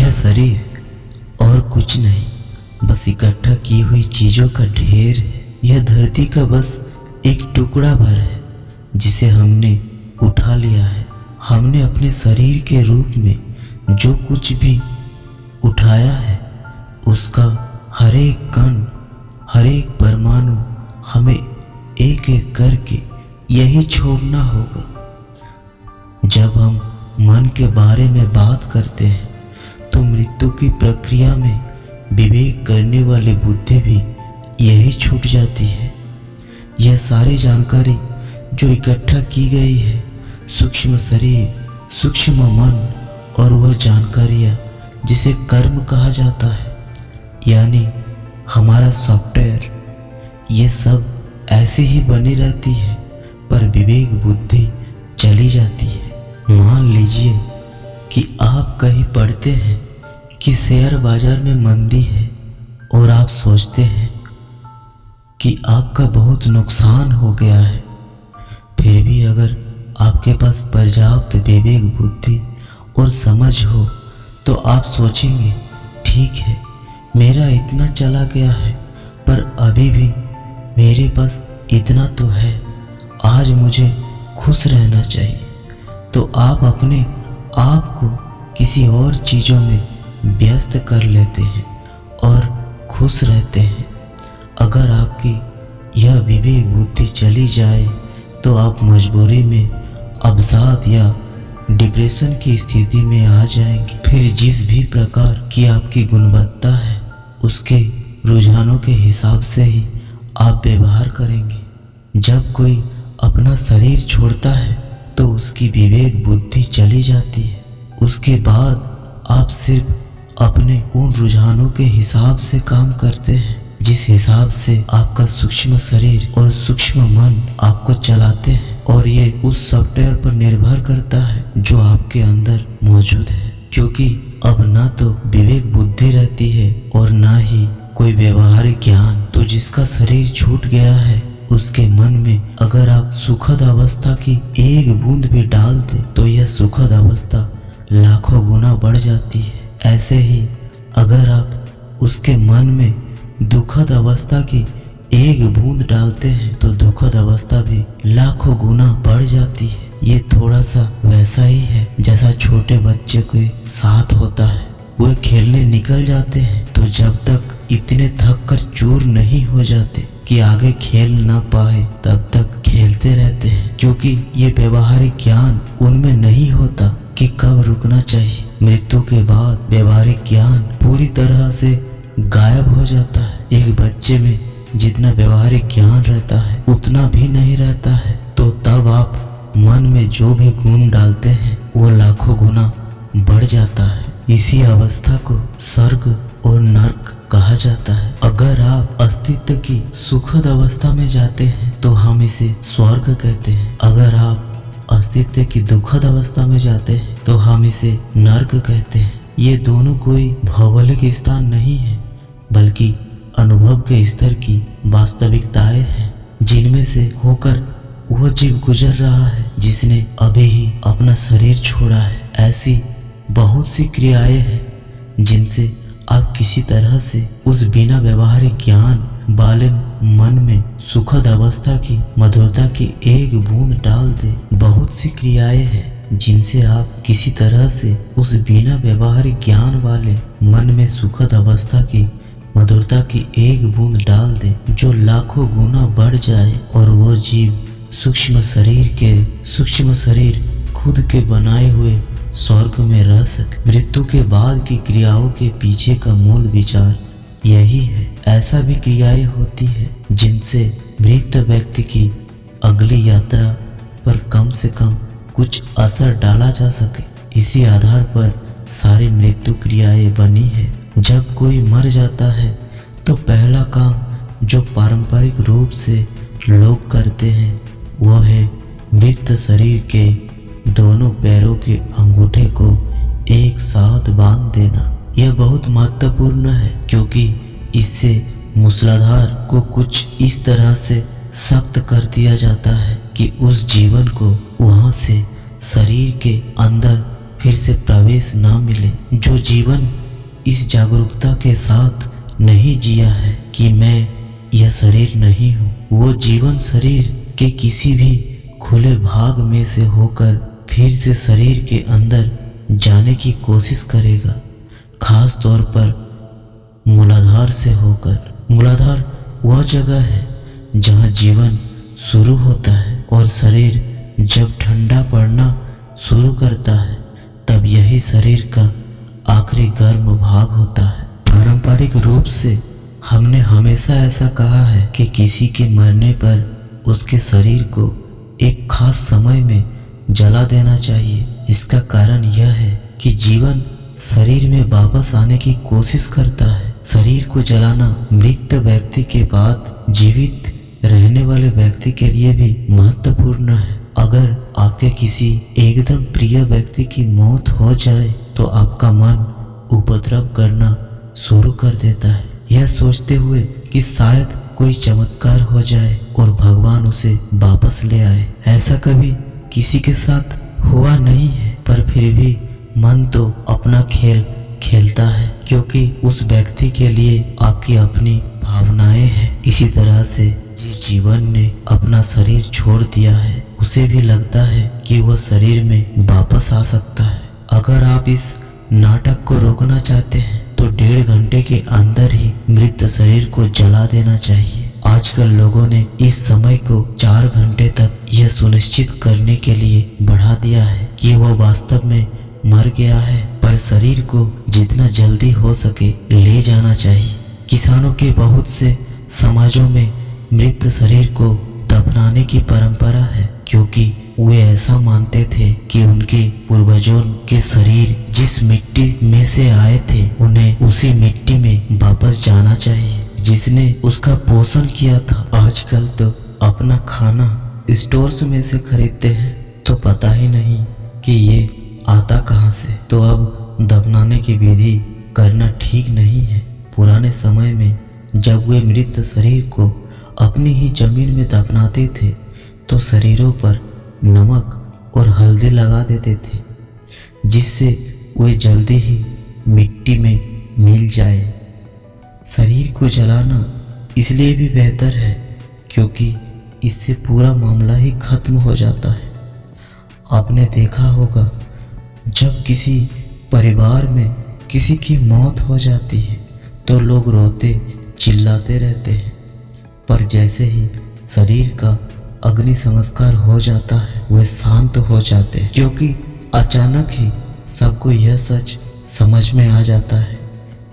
यह शरीर और कुछ नहीं, बस इकट्ठा की हुई चीजों का ढेर है। यह धरती का बस एक टुकड़ा भर है जिसे हमने उठा लिया है। हमने अपने शरीर के रूप में जो कुछ भी उठाया है उसका हर एक कण, हर एक परमाणु हमें एक एक करके यही छोड़ना होगा। जब हम मन के बारे में बात करते हैं तो मृत्यु की प्रक्रिया में विवेक करने वाली बुद्धि भी यही छूट जाती है। यह सारी जानकारी जो इकट्ठा की गई है, सूक्ष्म शरीर, सूक्ष्म मन और वह जानकारियाँ जिसे कर्म कहा जाता है, यानी हमारा सॉफ्टवेयर, ये सब ऐसे ही बनी रहती है, पर विवेक बुद्धि चली जाती है। मान लीजिए कि आप कहीं पढ़ते हैं कि शेयर बाजार में मंदी है और आप सोचते हैं कि आपका बहुत नुकसान हो गया है। फिर भी अगर आपके पास पर्याप्त विवेक बुद्धि और समझ हो तो आप सोचेंगे, ठीक है, मेरा इतना चला गया है, पर अभी भी मेरे पास इतना तो है, आज मुझे खुश रहना चाहिए। तो आप अपने आप को किसी और चीज़ों में व्यस्त कर लेते हैं और खुश रहते हैं। अगर आपकी यह विवेक बुद्धि चली जाए तो आप मजबूरी में अवसाद या डिप्रेशन की स्थिति में आ जाएंगे। फिर जिस भी प्रकार की आपकी गुणवत्ता है उसके रुझानों के हिसाब से ही आप व्यवहार करेंगे। जब कोई अपना शरीर छोड़ता है तो उसकी विवेक बुद्धि चली जाती है। उसके बाद आप सिर्फ अपने उन रुझानों के हिसाब से काम करते हैं जिस हिसाब से आपका सूक्ष्म शरीर और सूक्ष्म मन आपको चलाते हैं, और ये उस सॉफ्टवेयर पर निर्भर करता है जो आपके अंदर मौजूद है। क्योंकि अब ना तो विवेक बुद्धि रहती है और ना ही कोई व्यवहारिक ज्ञान। तो जिसका शरीर छूट गया है उसके मन में अगर आप सुखद अवस्था की एक बूंद भी डाल दे तो यह सुखद अवस्था लाखों गुना बढ़ जाती है। ऐसे ही अगर आप उसके मन में दुखद अवस्था की एक बूंद डालते हैं तो दुखद अवस्था भी लाखों गुना बढ़ जाती है। ये थोड़ा सा वैसा ही है जैसा छोटे बच्चे के साथ होता है। वे खेलने निकल जाते हैं तो जब तक इतने थक कर चूर नहीं हो जाते कि आगे खेल ना पाए तब तक खेलते रहते हैं, क्योंकि ये व्यवहारिक ज्ञान उनमें नहीं होता कि कब रुकना चाहिए। मृत्यु के बाद व्यवहारिक ज्ञान पूरी तरह से गायब हो जाता है। एक बच्चे में जितना व्यवहारिक ज्ञान रहता है उतना भी नहीं रहता है। तो तब आप मन में जो भी गुण डालते हैं वो लाखों गुना बढ़ जाता है। इसी अवस्था को स्वर्ग और नर्क कहा जाता है। अगर आप अस्तित्व की सुखद अवस्था में जाते हैं तो हम इसे स्वर्ग कहते हैं। अगर आप अस्तित्व की दुखद अवस्था में जाते हैं तो हम इसे नर्क कहते हैं। ये दोनों कोई भौगोलिक स्थान नहीं है, बल्कि अनुभव के स्तर की वास्तविकताएं हैं जिनमें से होकर वह जीव गुजर रहा है जिसने अभी ही अपना शरीर छोड़ा है। ऐसी बहुत सी क्रियाएं हैं जिनसे आप किसी तरह से उस बिना व्यवहारिक ज्ञान वाले मन में सुखद अवस्था की मधुरता की एक बूंद डाल दे। बहुत सी क्रियाएं हैं जिनसे आप किसी तरह से उस बिना व्यवहारिक ज्ञान वाले मन में सुखद अवस्था की मधुरता की एक बूंद डाल दे जो लाखों गुना बढ़ जाए और वो जीव सूक्ष्म शरीर खुद के बनाए हुए स्वर्ग में रह सके। मृत्यु के बाद की क्रियाओं के पीछे का मूल विचार यही है। ऐसा भी क्रियाएं होती है जिनसे मृत व्यक्ति की अगली यात्रा पर कम से कम कुछ असर डाला जा सके। इसी आधार पर सारी मृत्यु क्रियाएं बनी है। जब कोई मर जाता है तो पहला काम जो पारंपरिक रूप से लोग करते हैं वह है मृत शरीर के दोनों पैरों के अंगूठे को एक साथ बांध देना। यह बहुत महत्वपूर्ण है क्योंकि इससे मूलाधार को कुछ इस तरह से सख्त कर दिया जाता है कि उस जीवन को वहां से शरीर के अंदर फिर से प्रवेश न मिले। जो जीवन इस जागरूकता के साथ नहीं जिया है कि मैं यह शरीर नहीं हूँ, वो जीवन शरीर के किसी भी खुले भाग में से होकर फिर से शरीर के अंदर जाने की कोशिश करेगा, खास तौर पर मूलाधार से होकर। मूलाधार वह जगह है जहाँ जीवन शुरू होता है और शरीर जब ठंडा पड़ना शुरू करता है तब यही शरीर का आखिरी गर्म भाग होता है। पारंपरिक रूप से हमने हमेशा ऐसा कहा है कि किसी के मरने पर उसके शरीर को एक खास समय में जला देना चाहिए। इसका कारण यह है कि जीवन शरीर में वापस आने की कोशिश करता है। शरीर को जलाना मृत व्यक्ति के बाद जीवित रहने वाले व्यक्ति के लिए भी महत्वपूर्ण है। अगर आपके किसी एकदम प्रिय व्यक्ति की मौत हो जाए तो आपका मन उपद्रव करना शुरू कर देता है, यह सोचते हुए कि शायद कोई चमत्कार हो जाए और भगवान उसे वापस ले आए। ऐसा कभी किसी के साथ हुआ नहीं है, पर फिर भी मन तो अपना खेल खेलता है, क्योंकि उस व्यक्ति के लिए आपकी अपनी भावनाएं हैं। इसी तरह से जिस जीवन ने अपना शरीर छोड़ दिया है, उसे भी लगता है कि वह शरीर में वापस आ सकता है। अगर आप इस नाटक को रोकना चाहते हैं तो 1.5 घंटे के अंदर ही मृत शरीर को जला देना चाहिए। आजकल लोगों ने इस समय को 4 घंटे तक यह सुनिश्चित करने के लिए बढ़ा दिया है कि वह वास्तव में मर गया है, पर शरीर को जितना जल्दी हो सके ले जाना चाहिए। किसानों के बहुत से समाजों में मृत शरीर को दफनाने की परंपरा है, क्योंकि वे ऐसा मानते थे कि उनके पूर्वजों के शरीर जिस मिट्टी में से आए थे उन्हें उसी मिट्टी में वापस जाना चाहिए जिसने उसका पोषण किया था। आजकल तो अपना खाना स्टोर्स में से खरीदते हैं तो पता ही नहीं कि ये आता कहाँ से। तो अब दफनाने की विधि करना ठीक नहीं है। पुराने समय में जब वे मृत शरीर को अपनी ही जमीन में दफनाते थे तो शरीरों पर नमक और हल्दी लगा देते थे, जिससे वे जल्दी ही मिट्टी में मिल जाए। शरीर को जलाना इसलिए भी बेहतर है क्योंकि इससे पूरा मामला ही खत्म हो जाता है। आपने देखा होगा जब किसी परिवार में किसी की मौत हो जाती है तो लोग रोते चिल्लाते रहते हैं, पर जैसे ही शरीर का अग्नि संस्कार हो जाता है वे शांत हो जाते हैं, क्योंकि अचानक ही सबको यह सच समझ में आ जाता है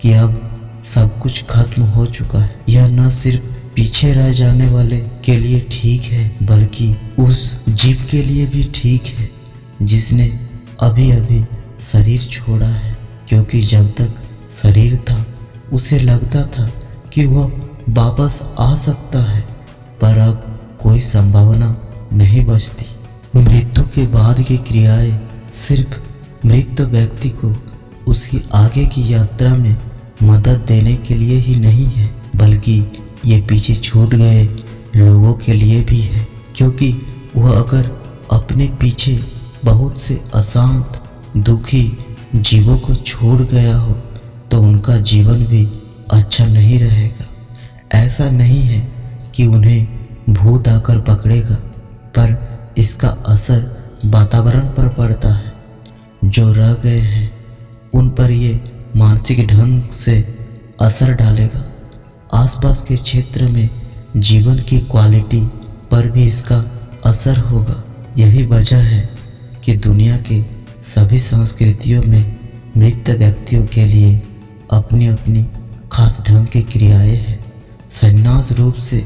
कि अब सब कुछ खत्म हो चुका है। यह न सिर्फ पीछे रह जाने वाले के लिए ठीक है बल्कि उस जीव के लिए भी ठीक है जिसने अभी अभी शरीर छोड़ा है, क्योंकि जब तक शरीर था उसे लगता था कि वह वापस आ सकता है, पर अब कोई संभावना नहीं बचती। मृत्यु के बाद की क्रियाएं सिर्फ मृत व्यक्ति को उसकी आगे की यात्रा में मदद देने के लिए ही नहीं है, बल्कि ये पीछे छूट गए लोगों के लिए भी है, क्योंकि वह अगर अपने पीछे बहुत से अशांत दुखी जीवों को छोड़ गया हो तो उनका जीवन भी अच्छा नहीं रहेगा। ऐसा नहीं है कि उन्हें भूत आकर पकड़ेगा, पर इसका असर वातावरण पर पड़ता है। जो रह गए हैं उन पर ये मानसिक ढंग से असर डालेगा। आसपास के क्षेत्र में जीवन की क्वालिटी पर भी इसका असर होगा। यही वजह है कि दुनिया के सभी संस्कृतियों में मृत व्यक्तियों के लिए अपनी अपनी खास ढंग की क्रियाएं हैं। संन्यास रूप से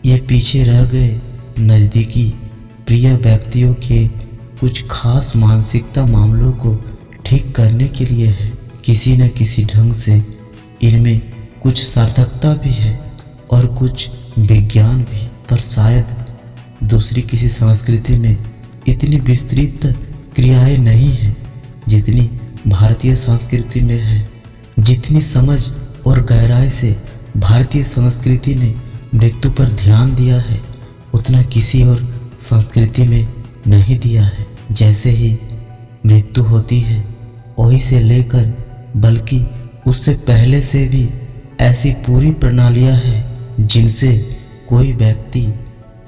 ये पीछे रह गए नज़दीकी प्रिय व्यक्तियों के कुछ खास मानसिकता मामलों को ठीक करने के लिए है। किसी न किसी ढंग से इनमें कुछ सार्थकता भी है और कुछ विज्ञान भी, पर शायद दूसरी किसी संस्कृति में इतनी विस्तृत क्रियाएं नहीं हैं जितनी भारतीय संस्कृति में है। जितनी समझ और गहराई से भारतीय संस्कृति ने मृत्यु पर ध्यान दिया है उतना किसी और संस्कृति में नहीं दिया है। जैसे ही मृत्यु होती है वहीं से लेकर बल्कि उससे पहले से भी ऐसी पूरी प्रणालियां हैं जिनसे कोई व्यक्ति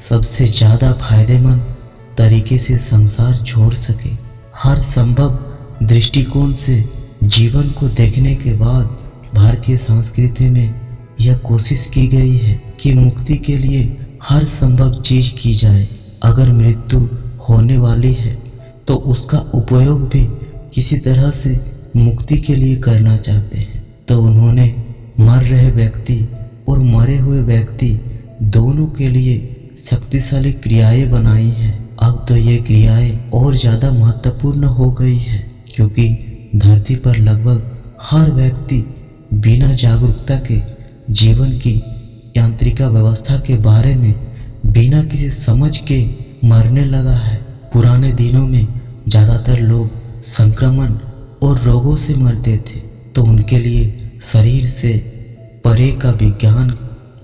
सबसे ज़्यादा फायदेमंद तरीके से संसार छोड़ सके। हर संभव दृष्टिकोण से जीवन को देखने के बाद भारतीय संस्कृति में यह कोशिश की गई है कि मुक्ति के लिए हर संभव चीज की जाए। अगर मृत्यु होने वाली है तो उसका उपयोग भी किसी तरह से मुक्ति के लिए करना चाहते हैं। तो उन्होंने मर रहे व्यक्ति और मरे हुए व्यक्ति दोनों के लिए शक्तिशाली क्रियाएं बनाई हैं। अब तो ये क्रियाएं और ज़्यादा महत्वपूर्ण हो गई है क्योंकि धरती पर लगभग हर व्यक्ति बिना जागरूकता के जीवन की यांत्रिका व्यवस्था के बारे में बिना किसी समझ के मरने लगा है। पुराने दिनों में ज़्यादातर लोग संक्रमण और रोगों से मरते थे, तो उनके लिए शरीर से परे का विज्ञान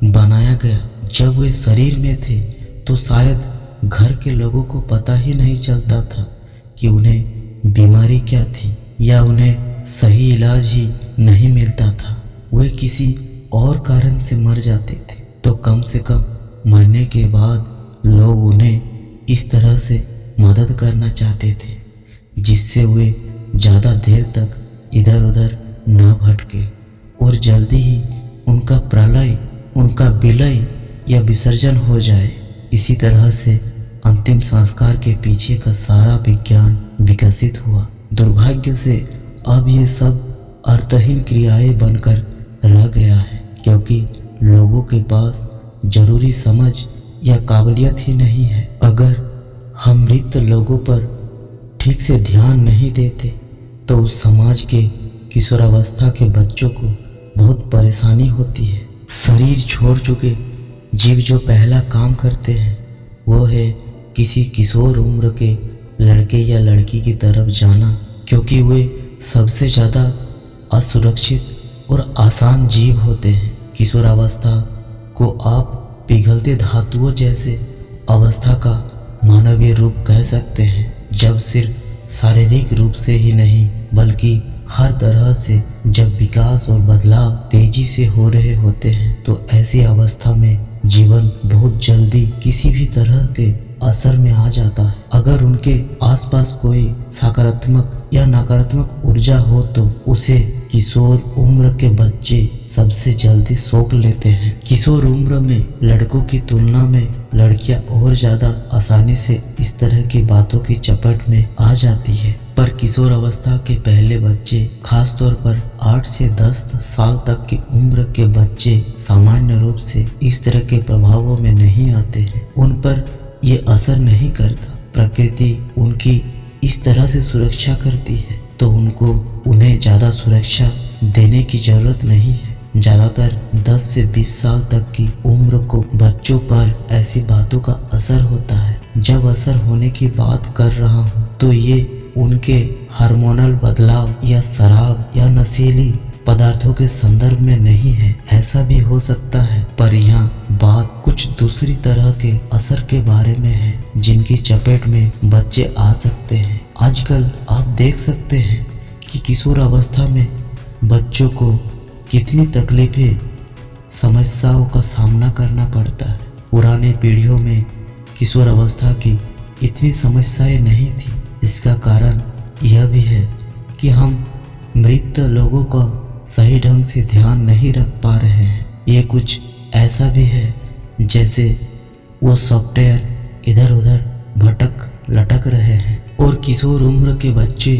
बनाया गया। जब वे शरीर में थे तो शायद घर के लोगों को पता ही नहीं चलता था कि उन्हें बीमारी क्या थी या उन्हें सही इलाज ही नहीं मिलता था। वे किसी और कारण से मर जाते थे, तो कम से कम मरने के बाद लोग उन्हें इस तरह से मदद करना चाहते थे जिससे वे ज़्यादा देर तक इधर उधर न भटके और जल्दी ही उनका प्रलय, उनका विलय या विसर्जन हो जाए। इसी तरह से अंतिम संस्कार के पीछे का सारा विज्ञान विकसित हुआ। दुर्भाग्य से अब ये सब अर्थहीन क्रियाएं बनकर रह गया है क्योंकि लोगों के पास जरूरी समझ या काबिलियत ही नहीं है। अगर हम मृत लोगों पर ठीक से ध्यान नहीं देते तो उस समाज के किशोरावस्था के बच्चों को बहुत परेशानी होती है। शरीर छोड़ चुके जीव जो पहला काम करते हैं वो है किसी किशोर उम्र के लड़के या लड़की की तरफ जाना, क्योंकि वे सबसे ज़्यादा असुरक्षित और आसान जीव होते हैं। किशोरावस्था को आप पिघलते धातुओं जैसे अवस्था का मानवीय रूप कह सकते हैं, जब सिर्फ शारीरिक रूप से ही नहीं बल्कि हर तरह से जब विकास और बदलाव तेजी से हो रहे होते हैं। तो ऐसी अवस्था में जीवन बहुत जल्दी किसी भी तरह के असर में आ जाता है। अगर उनके आसपास कोई सकारात्मक या नकारात्मक ऊर्जा हो तो उसे किशोर उम्र के बच्चे सबसे जल्दी सोख लेते हैं। किशोर उम्र में लड़कों की तुलना में लड़कियां और ज्यादा आसानी से इस तरह की बातों की चपेट में आ जाती है, पर किशोर अवस्था के पहले बच्चे, खास तौर पर 8 से 10 साल तक की उम्र के बच्चे सामान्य रूप से इस तरह के प्रभावों में नहीं आते हैं। उन पर ये असर नहीं करता। प्रकृति उनकी इस तरह से सुरक्षा करती है तो उन्हें ज़्यादा सुरक्षा देने की ज़रूरत नहीं है। ज़्यादातर 10 से 20 साल तक की उम्र को बच्चों पर ऐसी बातों का असर होता है। जब असर होने की बात कर रहा हूँ तो ये उनके हार्मोनल बदलाव या शराब या नशीली पदार्थों के संदर्भ में नहीं है। ऐसा भी हो सकता है, पर यहाँ बात कुछ दूसरी तरह के असर के बारे में है जिनकी चपेट में बच्चे आ सकते हैं। आजकल आप देख सकते हैं कि किशोर अवस्था में बच्चों को कितनी तकलीफें, समस्याओं का सामना करना पड़ता है। पुराने पीढ़ियों में किशोर अवस्था की इतनी समस्याएं नहीं थी। इसका कारण यह भी है कि हम मृत लोगों का सही ढंग से ध्यान नहीं रख पा रहे हैं। ये कुछ ऐसा भी है जैसे वो सॉफ्टवेयर इधर उधर भटक लटक रहे हैं और किशोर उम्र के बच्चे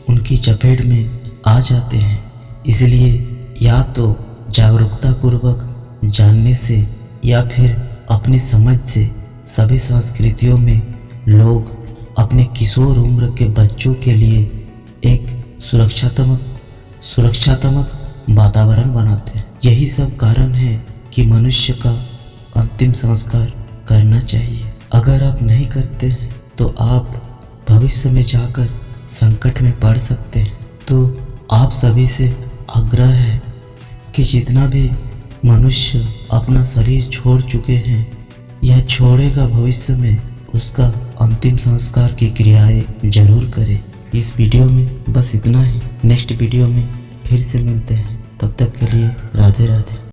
उनकी चपेट में आ जाते हैं। इसलिए या तो जागरूकता पूर्वक जानने से या फिर अपनी समझ से सभी संस्कृतियों में लोग अपने किशोर उम्र के बच्चों के लिए एक सुरक्षात्मक वातावरण बनाते हैं। यही सब कारण है कि मनुष्य का अंतिम संस्कार करना चाहिए। अगर आप नहीं करते हैं तो आप भविष्य में जाकर संकट में पड़ सकते हैं। तो आप सभी से आग्रह है कि जितना भी मनुष्य अपना शरीर छोड़ चुके हैं या छोड़ेगा भविष्य में, उसका अंतिम संस्कार की क्रियाएं जरूर करें। इस वीडियो में बस इतना ही। नेक्स्ट वीडियो में फिर से मिलते हैं, तब तक के लिए राधे राधे।